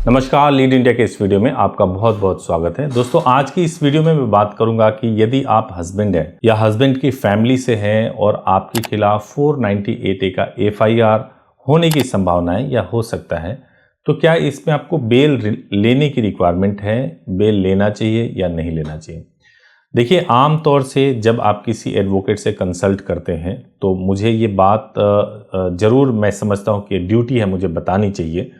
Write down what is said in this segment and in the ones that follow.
नमस्कार, lead India के इस वीडियो में आपका बहुत बहुत स्वागत है। दोस्तों, आज की इस वीडियो में मैं बात करूंगा कि यदि आप हस्बैंड हैं या हस्बैंड की फैमिली से हैं और आपके खिलाफ 498A का FIR होने की संभावना है या हो सकता है, तो क्या इसमें आपको बेल लेने की रिक्वायरमेंट है, बेल लेना चाहिए या नहीं लेना चाहिए। देखिए, आम तौर से जब आप किसी एडवोकेट से कंसल्ट करते हैं तो मुझे ये बात ज़रूर मैं समझता हूँ कि ड्यूटी है मुझे बतानी चाहिए,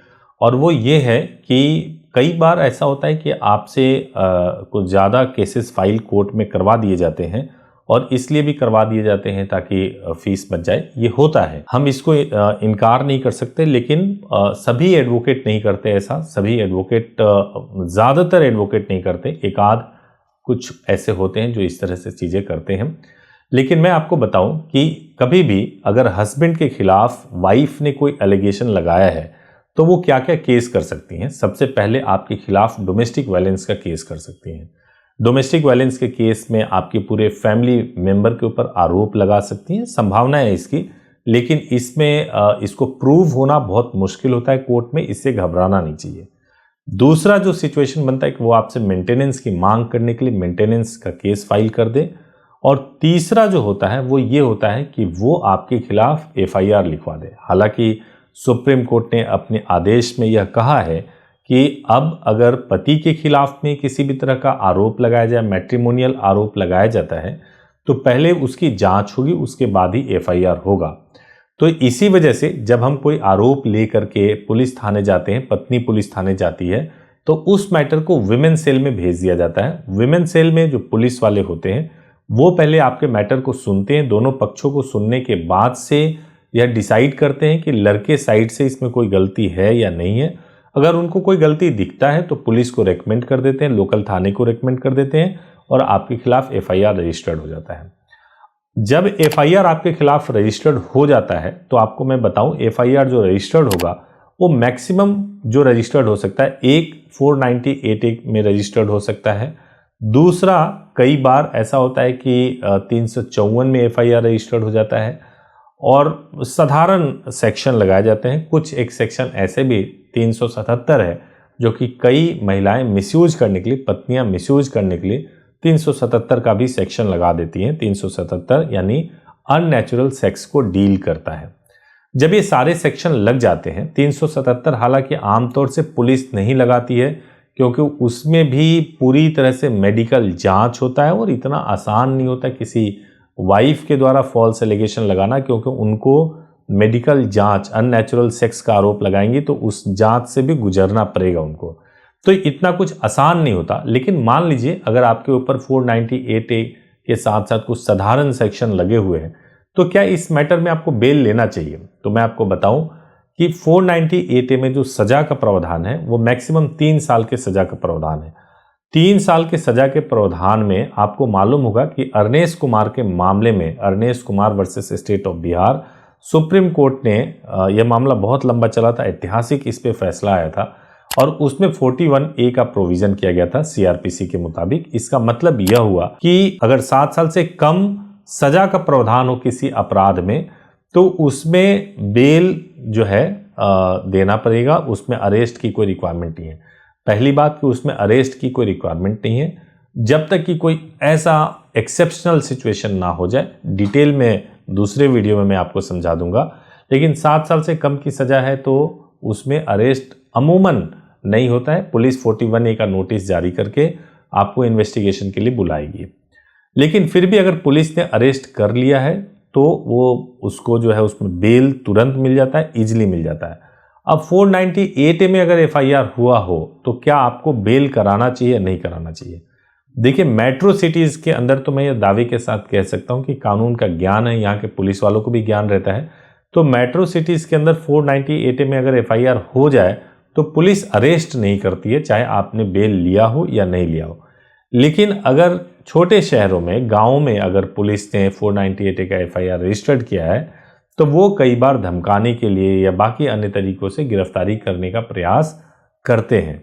और वो ये है कि कई बार ऐसा होता है कि आपसे कुछ ज़्यादा केसेस फाइल कोर्ट में करवा दिए जाते हैं, और इसलिए भी करवा दिए जाते हैं ताकि फीस बच जाए। ये होता है, हम इसको इनकार नहीं कर सकते, लेकिन सभी एडवोकेट नहीं करते ऐसा। सभी एडवोकेट, ज़्यादातर एडवोकेट नहीं करते, एक आध कुछ ऐसे होते हैं जो इस तरह से चीज़ें करते हैं। लेकिन मैं आपको बताऊं कि कभी भी अगर हस्बैंड के खिलाफ वाइफ ने कोई एलिगेशन लगाया है तो वो क्या क्या केस कर सकती हैं। सबसे पहले आपके खिलाफ डोमेस्टिक वायलेंस का केस कर सकती हैं। डोमेस्टिक वायलेंस के केस में आपके पूरे फैमिली मेंबर के ऊपर आरोप लगा सकती हैं, संभावना है इसकी, लेकिन इसमें इसको प्रूव होना बहुत मुश्किल होता है कोर्ट में, इससे घबराना नहीं चाहिए। दूसरा जो सिचुएशन बनता है कि वो आपसे मेंटेनेंस की मांग करने के लिए मेंटेनेंस का केस फाइल कर दे, और तीसरा जो होता है वो ये होता है कि वो आपके खिलाफ FIR लिखवा दे। हालांकि सुप्रीम कोर्ट ने अपने आदेश में यह कहा है कि अब अगर पति के खिलाफ में किसी भी तरह का आरोप लगाया जाए, मैट्रिमोनियल आरोप लगाया जाता है, तो पहले उसकी जांच होगी, उसके बाद ही FIR होगा। तो इसी वजह से जब हम कोई आरोप लेकर के पुलिस थाने जाते हैं, पत्नी पुलिस थाने जाती है, तो उस मैटर को विमेन सेल में भेज दिया जाता है। विमेन सेल में जो पुलिस वाले होते हैं वो पहले आपके मैटर को सुनते हैं, दोनों पक्षों को सुनने के बाद से यह डिसाइड करते हैं कि लड़के साइड से इसमें कोई गलती है या नहीं है। अगर उनको कोई गलती दिखता है तो पुलिस को रेकमेंड कर देते हैं, लोकल थाने को रेकमेंड कर देते हैं, और आपके खिलाफ FIR रजिस्टर्ड हो जाता है। जब FIR आपके खिलाफ रजिस्टर्ड हो जाता है तो आपको मैं बताऊं, FIR जो रजिस्टर्ड होगा वो मैक्सिमम जो रजिस्टर्ड हो सकता है, एक 498A में रजिस्टर्ड हो सकता है। दूसरा, कई बार ऐसा होता है कि 354 में FIR रजिस्टर्ड हो जाता है, और साधारण सेक्शन लगाए जाते हैं। कुछ एक सेक्शन ऐसे भी 377 है जो कि कई महिलाएं मिसयूज करने के लिए, पत्नियां मिसयूज करने के लिए 377 का भी सेक्शन लगा देती हैं। 377 यानी अननेचुरल सेक्स को डील करता है। जब ये सारे सेक्शन लग जाते हैं, 377 हालांकि आमतौर से पुलिस नहीं लगाती है क्योंकि उसमें भी पूरी तरह से मेडिकल जांच होता है, और इतना आसान नहीं होता किसी वाइफ के द्वारा फॉल्स एलिगेशन लगाना, क्योंकि उनको मेडिकल जांच, अननेचुरल सेक्स का आरोप लगाएंगी तो उस जांच से भी गुजरना पड़ेगा उनको, तो इतना कुछ आसान नहीं होता। लेकिन मान लीजिए अगर आपके ऊपर 498A के साथ साथ कुछ साधारण सेक्शन लगे हुए हैं, तो क्या इस मैटर में आपको बेल लेना चाहिए। तो मैं आपको बताऊं कि 498A में जो सजा का प्रावधान है वो मैक्सिमम 3 साल के सजा का प्रावधान है। 3 साल के सजा के प्रावधान में आपको मालूम होगा कि अरनेश कुमार के मामले में, Arnesh Kumar versus state of Bihar, supreme court ने यह मामला बहुत लंबा चला था, ऐतिहासिक इस पे फैसला आया था, और उसमें 41A का प्रोविजन किया गया था CRPC के मुताबिक। इसका मतलब यह हुआ कि अगर 7 साल से कम सजा का प्रावधान हो किसी अपराध में, तो उसमें बेल जो है देना पड़ेगा। उसमें अरेस्ट की कोई रिक्वायरमेंट नहीं है। पहली बात कि उसमें अरेस्ट की कोई रिक्वायरमेंट नहीं है जब तक कि कोई ऐसा एक्सेप्शनल सिचुएशन ना हो जाए। डिटेल में दूसरे वीडियो में मैं आपको समझा दूंगा। लेकिन 7 साल से कम की सजा है तो उसमें अरेस्ट अमूमन नहीं होता है। पुलिस 41A का नोटिस जारी करके आपको इन्वेस्टिगेशन के लिए बुलाएगी। लेकिन फिर भी अगर पुलिस ने अरेस्ट कर लिया है तो वो उसको जो है उसमें बेल तुरंत मिल जाता है, इजीली मिल जाता है। अब 498A में अगर FIR हुआ हो तो क्या आपको बेल कराना चाहिए या नहीं कराना चाहिए। देखिए, मेट्रो सिटीज के अंदर तो मैं ये दावे के साथ कह सकता हूँ कि कानून का ज्ञान है, यहाँ के पुलिस वालों को भी ज्ञान रहता है। तो मेट्रो सिटीज के अंदर 498A में अगर FIR हो जाए तो पुलिस अरेस्ट नहीं करती है, चाहे आपने बेल लिया हो या नहीं लिया हो। लेकिन अगर छोटे शहरों में, गाँव में अगर पुलिस ने 498A का FIR रजिस्टर्ड किया है तो वो कई बार धमकाने के लिए या बाकी अन्य तरीकों से गिरफ्तारी करने का प्रयास करते हैं।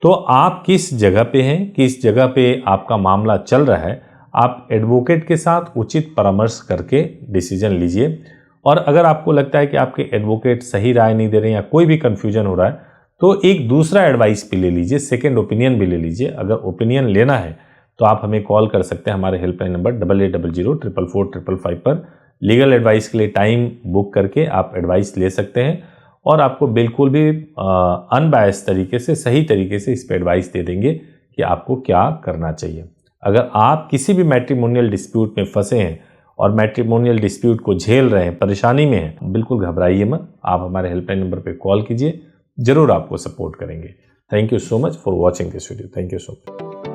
तो आप किस जगह पे हैं, किस जगह पे आपका मामला चल रहा है, आप एडवोकेट के साथ उचित परामर्श करके डिसीजन लीजिए। और अगर आपको लगता है कि आपके एडवोकेट सही राय नहीं दे रहे हैं या कोई भी कन्फ्यूजन हो रहा है, तो एक दूसरा एडवाइस भी ले लीजिए, सेकेंड ओपिनियन भी ले लीजिए। अगर ओपिनियन लेना है तो आप हमें कॉल कर सकते हैं हमारे हेल्पलाइन नंबर 8800444555 पर। लीगल एडवाइस के लिए टाइम बुक करके आप एडवाइस ले सकते हैं और आपको बिल्कुल भी अनबायस तरीके से, सही तरीके से इस पर एडवाइस दे देंगे कि आपको क्या करना चाहिए। अगर आप किसी भी मैट्रिमोनियल डिस्प्यूट में फंसे हैं और मैट्रिमोनियल डिस्प्यूट को झेल रहे हैं, परेशानी में हैं, बिल्कुल घबराइए मत। आप हमारे हेल्पलाइन नंबर पर कॉल कीजिए, जरूर आपको सपोर्ट करेंगे। Thank you so much for watching this video. Thank you so much.